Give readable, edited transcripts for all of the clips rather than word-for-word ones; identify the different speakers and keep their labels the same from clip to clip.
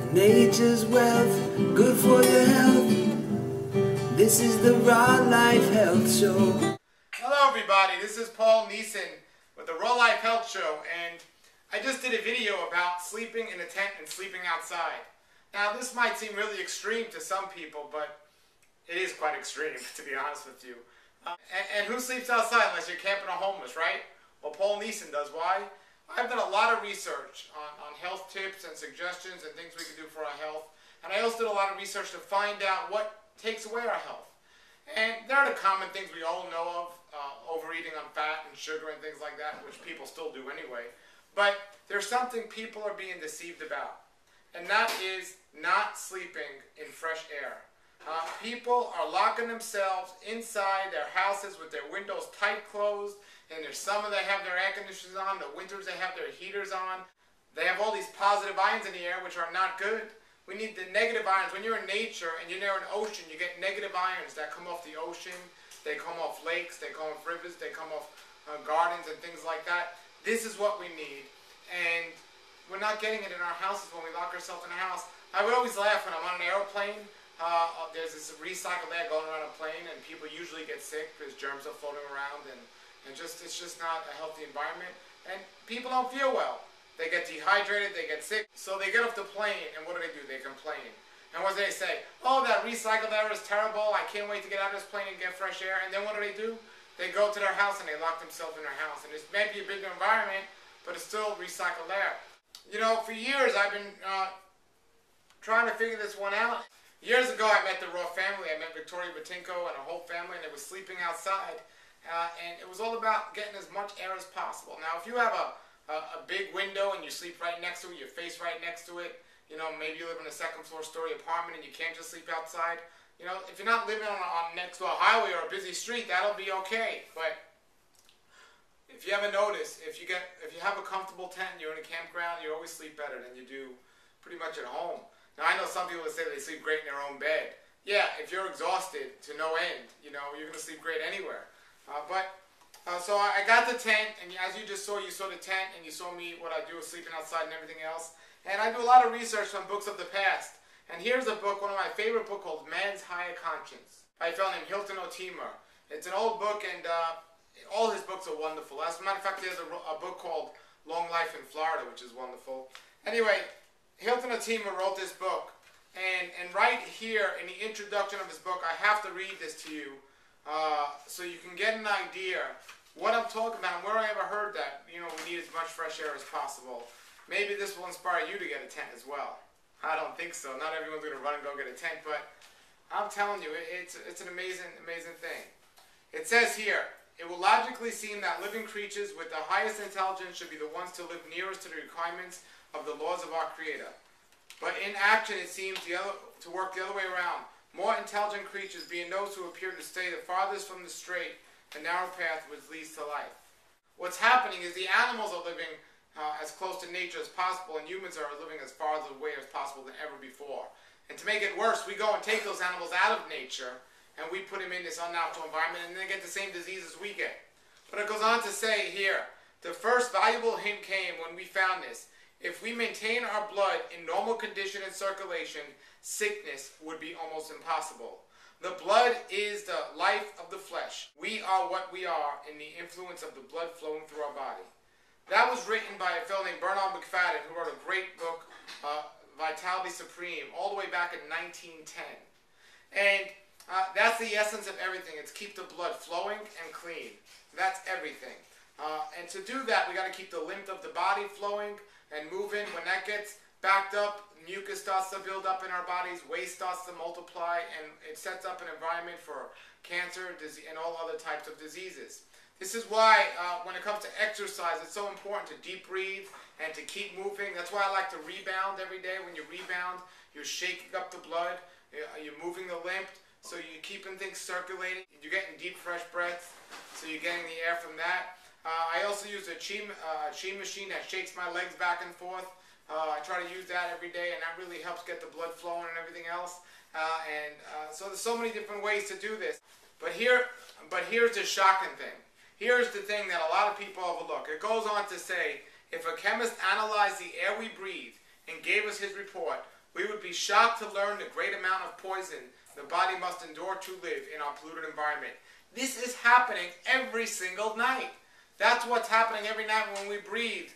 Speaker 1: Nature's wealth, good for your health. This is the Raw Life Health Show.
Speaker 2: Hello everybody, this is Paul Neeson with the Raw Life Health Show, and I just did a video about sleeping in a tent and sleeping outside. Now this might seem really extreme to some people, but it is quite extreme to be honest with you. And who sleeps outside unless you're camping or homeless, right? Well, Paul Neeson does. Why? I've done a lot of research on health tips and suggestions and things we can do for our health. And I also did a lot of research to find out what takes away our health. And there are the common things we all know of, overeating on fat and sugar and things like that, which people still do anyway. But there's something people are being deceived about, and that is not sleeping in fresh air. People are locking themselves inside their houses with their windows tight closed, and there's summer they have their air conditioners on, the winters they have their heaters on. They have all these positive ions in the air, which are not good. We need the negative ions. When you're in nature and you're near an ocean, you get negative ions that come off the ocean, they come off lakes, they come off rivers, they come off gardens and things like that. This is what we need, and we're not getting it in our houses when we lock ourselves in a house. I would always laugh when I'm on an airplane. There's this recycled air going around a plane, and people usually get sick because germs are floating around, and it's just not a healthy environment. And people don't feel well. They get dehydrated, they get sick, so they get off the plane, and what do? They complain. And what do they say? Oh, that recycled air is terrible. I can't wait to get out of this plane and get fresh air. And then what do? They go to their house and they lock themselves in their house. And it's maybe a bigger environment, but it's still recycled air. You know, for years I've been trying to figure this one out. Years ago, I met the Raw family. I met Victoria Batinko and her whole family, and they were sleeping outside. And it was all about getting as much air as possible. Now, if you have a big window and you sleep right next to it, your face right next to it, you know, maybe you live in a second floor story apartment and you can't just sleep outside. You know, if you're not living on next to a highway or a busy street, that'll be okay. But if you ever notice, if you have a comfortable tent and you're in a campground, you always sleep better than you do pretty much at home. Now, I know some people say they sleep great in their own bed. Yeah, if you're exhausted to no end, you know, you're going to sleep great anywhere. So I got the tent, and as you just saw, you saw the tent, and you saw me, what I do is sleeping outside and everything else. And I do a lot of research on books of the past. And here's a book, one of my favorite books, called Man's Higher Conscience, by a fellow named Hilton O. Timur. It's an old book, and all his books are wonderful. As a matter of fact, there's a book called Long Life in Florida, which is wonderful. Anyway, Hilton O. Timur wrote this book. And right here, in the introduction of his book, I have to read this to you, so you can get an idea what I'm talking about and where I ever heard that, you know, we need as much fresh air as possible. Maybe this will inspire you to get a tent as well. I don't think so. Not everyone's going to run and go get a tent, but I'm telling you, it's an amazing, amazing thing. It says here, it will logically seem that living creatures with the highest intelligence should be the ones to live nearest to the requirements of the laws of our Creator. But in action, it seems to work the other way around. More intelligent creatures being those who appear to stay the farthest from the straight and narrow path which leads to life. What's happening is the animals are living as close to nature as possible, and humans are living as far away as possible than ever before. And to make it worse, we go and take those animals out of nature, and we put them in this unnatural environment, and they get the same diseases we get. But it goes on to say here, the first valuable hint came when we found this. If we maintain our blood in normal condition and circulation, sickness would be almost impossible. The blood is the life of the flesh. We are what we are in the influence of the blood flowing through our body. That was written by a fellow named Bernard McFadden, who wrote a great book, Vitality Supreme, all the way back in 1910. And that's the essence of everything. It's keep the blood flowing and clean. That's everything. And to do that, we got to keep the lymph of the body flowing and moving. When that gets backed up, mucus starts to build up in our bodies, waste starts to multiply, and it sets up an environment for cancer and all other types of diseases. This is why when it comes to exercise, it's so important to deep breathe and to keep moving. That's why I like to rebound every day. When you rebound, you're shaking up the blood, you're moving the lymph, so you're keeping things circulating. You're getting deep, fresh breaths, so you're getting the air from that. I also use a chi machine that shakes my legs back and forth. I try to use that every day, and that really helps get the blood flowing and everything else. So there's so many different ways to do this. But here's the shocking thing. Here's the thing that a lot of people overlook. It goes on to say, if a chemist analyzed the air we breathe and gave us his report, be shocked to learn the great amount of poison the body must endure to live in our polluted environment. This is happening every single night. That's what's happening every night when we breathe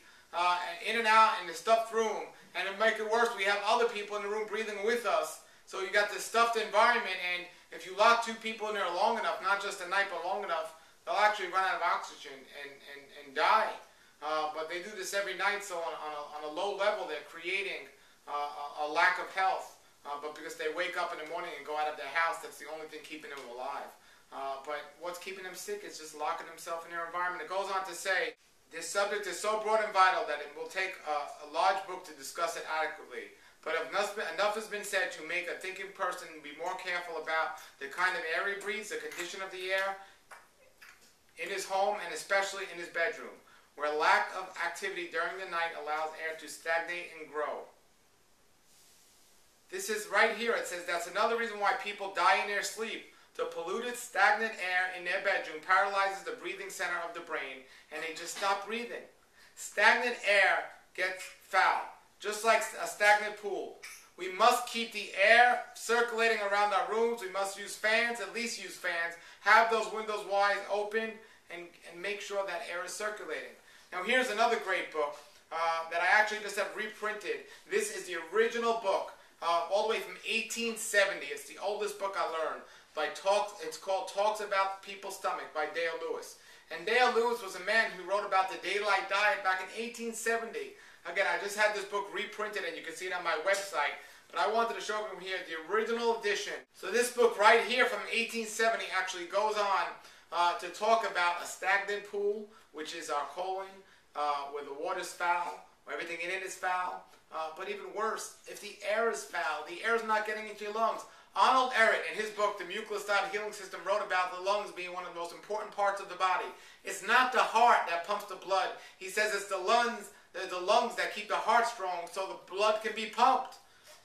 Speaker 2: in and out in the stuffed room. And to make it worse, we have other people in the room breathing with us. So you got this stuffed environment, and if you lock two people in there long enough, not just a night but long enough, they'll actually run out of oxygen and die. But they do this every night, so on a low level they're creating a lack of health. But because they wake up in the morning and go out of their house, that's the only thing keeping them alive. But what's keeping them sick is just locking themselves in their environment. It goes on to say, this subject is so broad and vital that it will take a large book to discuss it adequately. But enough has been said to make a thinking person be more careful about the kind of air he breathes, the condition of the air in his home, and especially in his bedroom, where lack of activity during the night allows air to stagnate and grow. This is right here. It says that's another reason why people die in their sleep. The polluted, stagnant air in their bedroom paralyzes the breathing center of the brain, and they just stop breathing. Stagnant air gets foul, just like a stagnant pool. We must keep the air circulating around our rooms. We must use fans, at least use fans. Have those windows wide open and make sure that air is circulating. Now here's another great book that I actually just have reprinted. This is the original book. All the way from 1870. It's the oldest book I learned. It's called Talks About People's Stomach by Dale Lewis. And Dale Lewis was a man who wrote about the daylight diet back in 1870. Again, I just had this book reprinted and you can see it on my website. But I wanted to show you here the original edition. So this book right here from 1870 actually goes on to talk about a stagnant pool, which is our colon, where the water's foul, where everything in it is foul. But even worse, if the air is foul, the air is not getting into your lungs. Arnold Ehret, in his book, The Mucosal Healing System, wrote about the lungs being one of the most important parts of the body. It's not the heart that pumps the blood. He says it's the lungs that keep the heart strong so the blood can be pumped.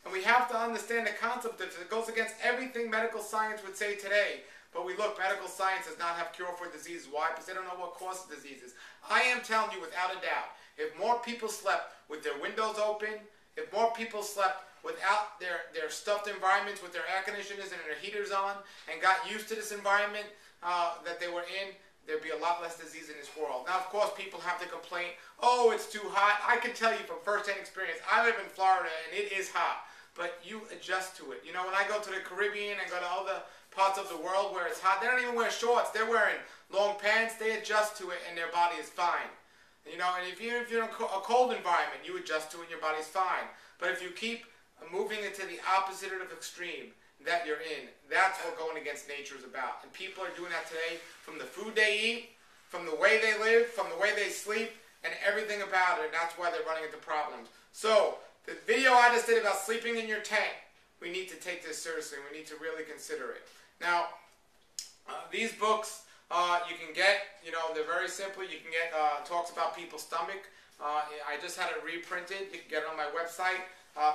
Speaker 2: And we have to understand the concept that it goes against everything medical science would say today. But we look, medical science does not have cure for diseases. Why? Because they don't know what causes diseases. I am telling you without a doubt, if more people slept with their windows open, if more people slept without their stuffed environments with their air conditioners and their heaters on and got used to this environment that they were in, there'd be a lot less disease in this world. Now, of course, people have to complain, oh, it's too hot. I can tell you from first-hand experience, I live in Florida and it is hot, but you adjust to it. You know, when I go to the Caribbean and go to other parts of the world where it's hot, they don't even wear shorts. They're wearing long pants. They adjust to it and their body is fine. You know, and if you're in a cold environment, you adjust to it and your body's fine. But if you keep moving it to the opposite of extreme that you're in, that's what going against nature is about. And people are doing that today from the food they eat, from the way they live, from the way they sleep, and everything about it. And that's why they're running into problems. So, the video I just did about sleeping in your tent, we need to take this seriously. We need to really consider it. Now, these books you can get, you know, they're very simple. You can get Talks About People's Stomach. I just had it reprinted. You can get it on my website.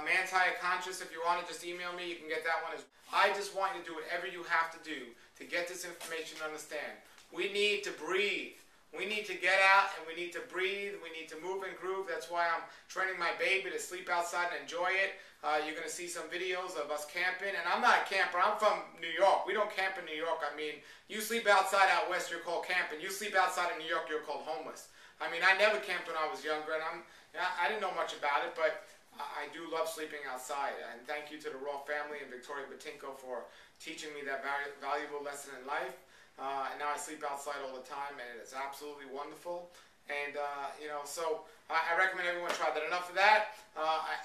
Speaker 2: Man's Higher Conscious, if you want to just email me, you can get that one as well. I just want you to do whatever you have to do to get this information to understand. We need to breathe. We need to get out and we need to breathe. We need to move and groove. That's why I'm training my baby to sleep outside and enjoy it. You're going to see some videos of us camping. And I'm not a camper. I'm from New York. We don't camp in New York. I mean, you sleep outside out west, you're called camping. You sleep outside in New York, you're called homeless. I mean, I never camped when I was younger, and I didn't know much about it, but I do love sleeping outside. And thank you to the Raw family and Victoria Batinko for teaching me that valuable lesson in life. And now I sleep outside all the time, and it's absolutely wonderful. And, you know, so I recommend everyone try that. Enough of that.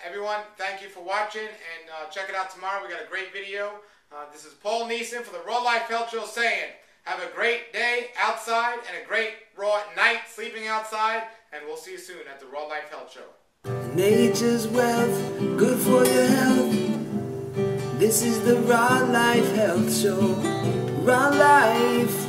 Speaker 2: Everyone, thank you for watching, and check it out tomorrow. We got a great video. This is Paul Neeson for the Raw Life Health Show saying, have a great day outside and a great raw night sleeping outside, and we'll see you soon at the Raw Life Health Show.
Speaker 1: Nature's wealth, good for your health. This is the Raw Life Health Show. Raw Life.